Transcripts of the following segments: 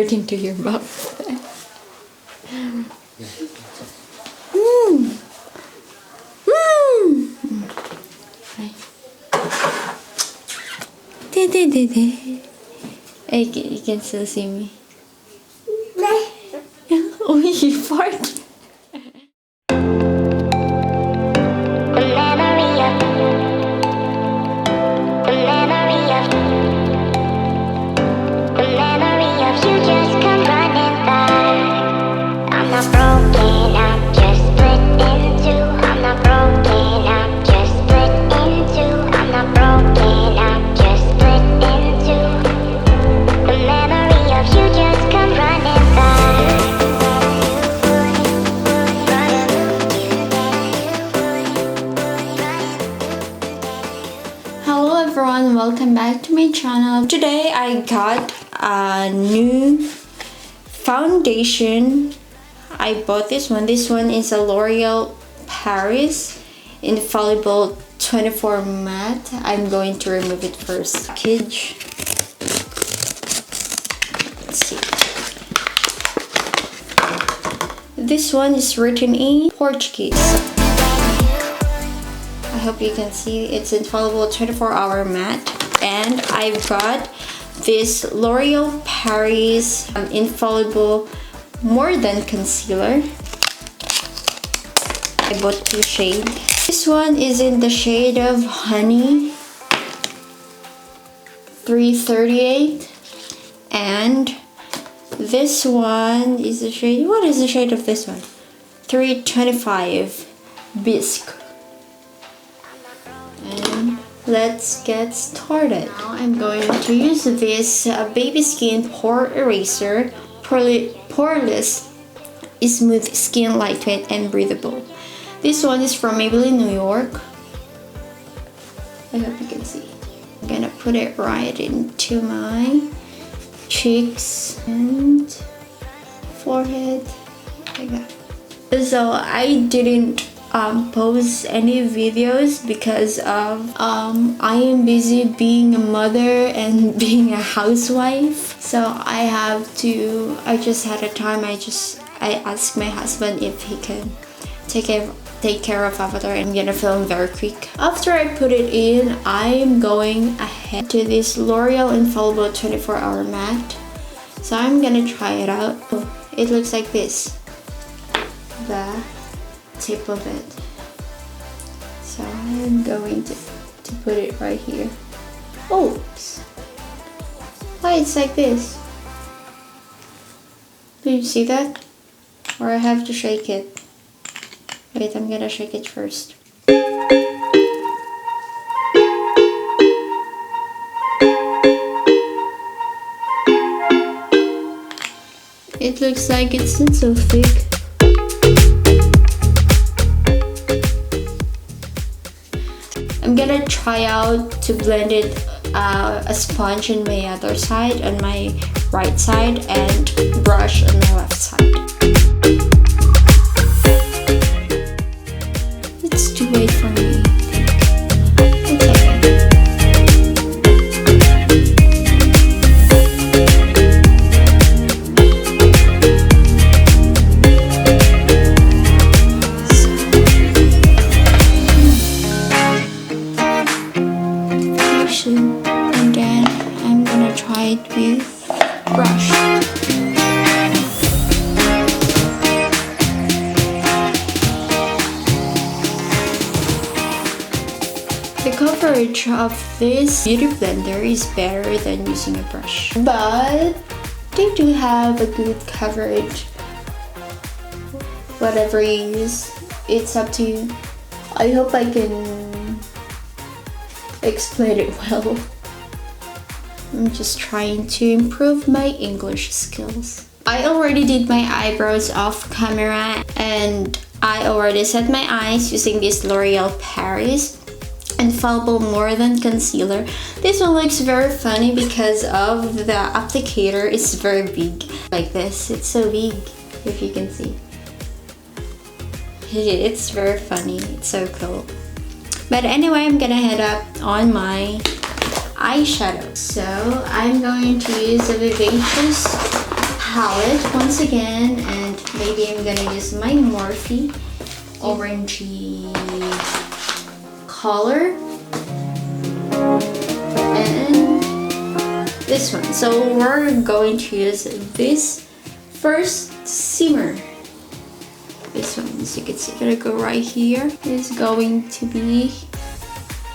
Into your mouth. You can still see me. Oh, you fart. Welcome back to my channel. Today I got a new foundation. I bought this one. This one is a L'Oreal Paris Infallible 24 matte. I'm going to remove it first. Package. Let's see. This one is written in Portuguese. I hope you can see it's Infallible 24-hour matte. And I've got this L'Oreal Paris Infallible More Than Concealer. I bought two shades. This one is in the shade of Honey 338. And this one is the shade, what is the shade of this one? 325 Bisque. Let's get started. Now I'm going to use this Baby Skin Pore Eraser, poreless, smooth skin, lightweight and breathable. This one is from Maybelline Newyork. I hope you can see. I'm gonna put it right into my cheeks and forehead, like that. So I didn't post any videos because of I am busy being a mother and being a housewife, so I just had a time. I asked my husband if he can take care of Avatar, and I'm gonna film very quick. After I put it in, I'm going ahead to this L'Oreal Infallible 24-hour matte. So I'm gonna try it out. Oh, it looks like this, the tip of it. So I'm going to put it right here. Oops! Why it's like this? Do you see that? Or I have to shake it. Wait, I'm gonna shake it first. It looks like it's not so thick. I'm gonna try out to blend it a sponge on my other side, on my right side, and brush on the left side. It's too late for me. It's okay. And then I'm gonna try it with brush. The coverage of this beauty blender is better than using a brush, but they do have a good coverage. Whatever you use, it's up to you. I hope I can explain it well. I'm just trying to improve my English skills. I already did my eyebrows off camera, and I already set my eyes using this L'Oreal Paris Infallible More Than Concealer. This one looks very funny because of the applicator. It's very big, like this. It's so big, if you can see. It's very funny. It's so cool. But anyway, I'm gonna head up on my eyeshadow. So I'm going to use a Vivacious palette once again, and maybe I'm gonna use my Morphe orangey color and this one. So we're going to use this first shimmer. This one, as you can see, gonna go right here. Is going to be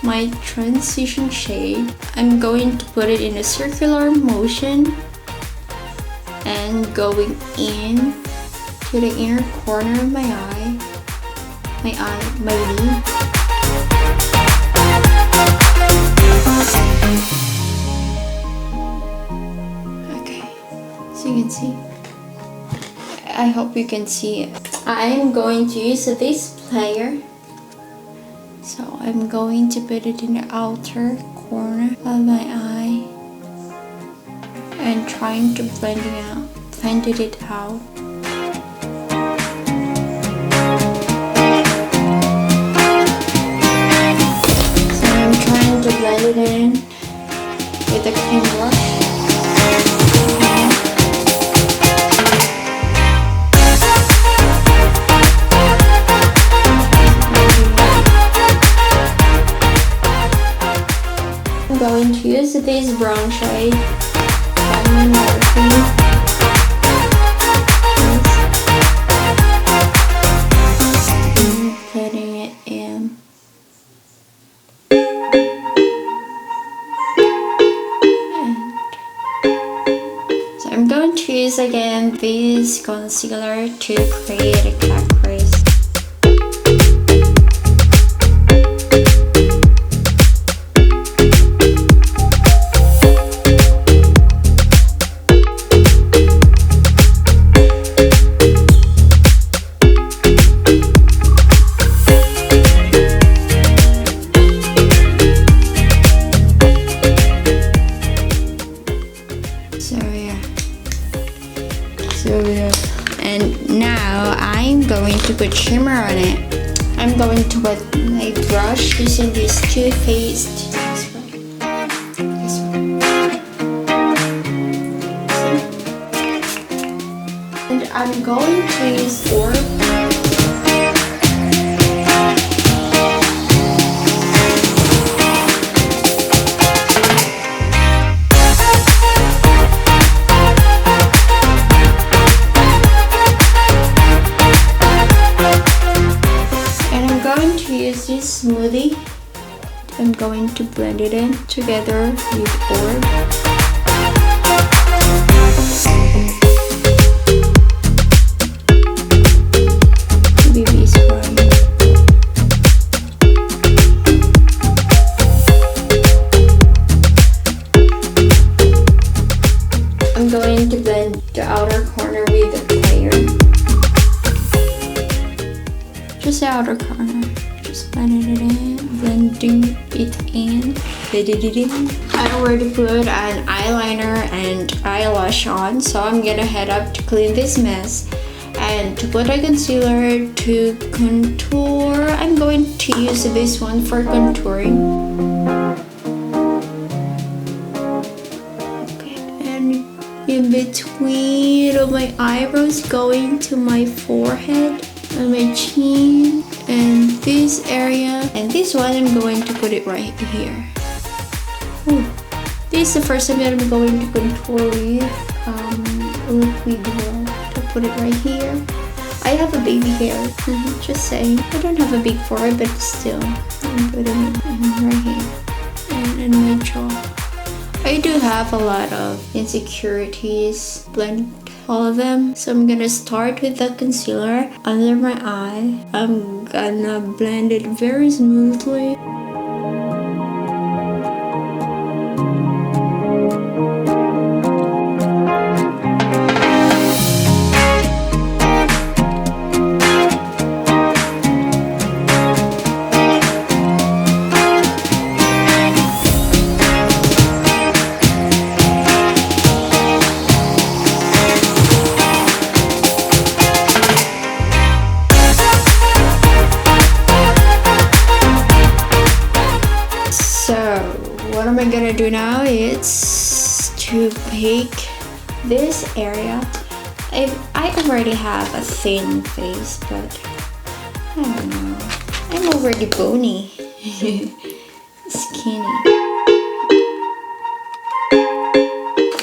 my transition shade. I'm going to put it in a circular motion and going in to the inner corner of my eye, my lid. Okay, so you can see. I hope you can see it. I'm going to use this player. So I'm going to put it in the outer corner of my eye and trying to blend it out. So I'm trying to blend it in with a clean brush. I'm going to use this brown shade from Morphe. Putting it in. So I'm going to use again this concealer to create a cat crease. And now I'm going to put shimmer on it. I'm going to put my brush using this Too Faced. This one. And I'm going to use Orb. This smoothie. I'm going to blend it in together with Orb. BB spray. I'm going to blend the outer corner with the player. Just the outer corner. Blending it in. I already put an eyeliner and eyelash on, so I'm gonna head up to clean this mess. And to put a concealer to contour, I'm going to use this one for contouring. Okay, and in between of my eyebrows, going to my forehead and my chin and this area, and this one I'm going to put it right here. Ooh. This is the first time that I'm going to contour with liquid gel. To put it right here. I have a baby hair, just saying. I don't have a big forehead, but still, I'm putting it right here and in my jaw. I do have a lot of insecurities. Blend all of them. So I'm gonna start with the concealer under my eye. I'm gonna blend it very smoothly. What am I gonna do now is to pick this area I already have a thin face, but I don't know. I'm already bony. Skinny.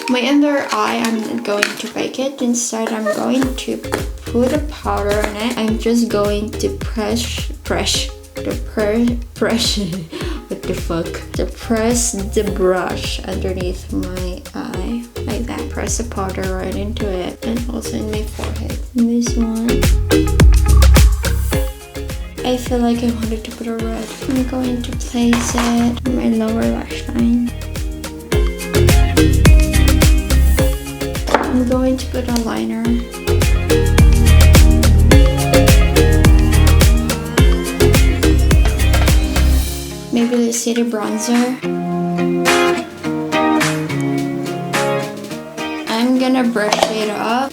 My under eye, I'm not going to bake it. Instead, I'm going to put a powder on it. I'm just going to press the brush underneath my eye like that. Press the powder right into it, and also in my forehead. And this one, I feel like I wanted to put a red. I'm going to place it on my lower lash line. I'm going to put a liner. Maybe the city bronzer. I'm gonna brush it up.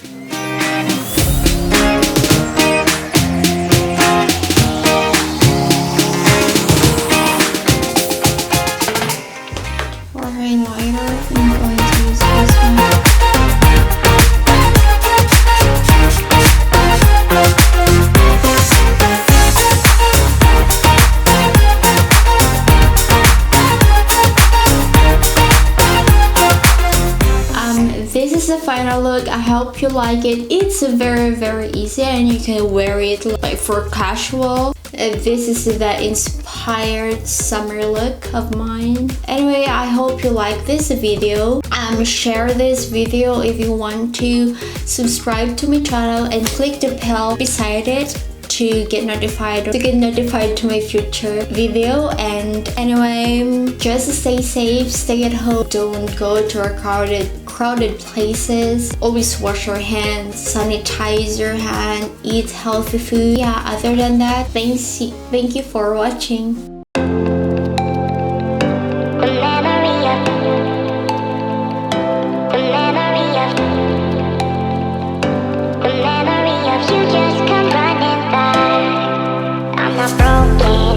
For highlighter, I'm going to use this one. This is the final look. I hope you like it. It's very easy and you can wear it like for casual. This is the inspired summer look of mine. Anyway, I hope you like this video. Share this video if you want to. Subscribe to my channel and click the bell beside it to get notified to my future video. And anyway, just stay safe, stay at home, don't go to a crowded places, always wash your hands, sanitize your hand, eat healthy food. Yeah, other than that, thank you for watching. You just come running by. I'm not broken.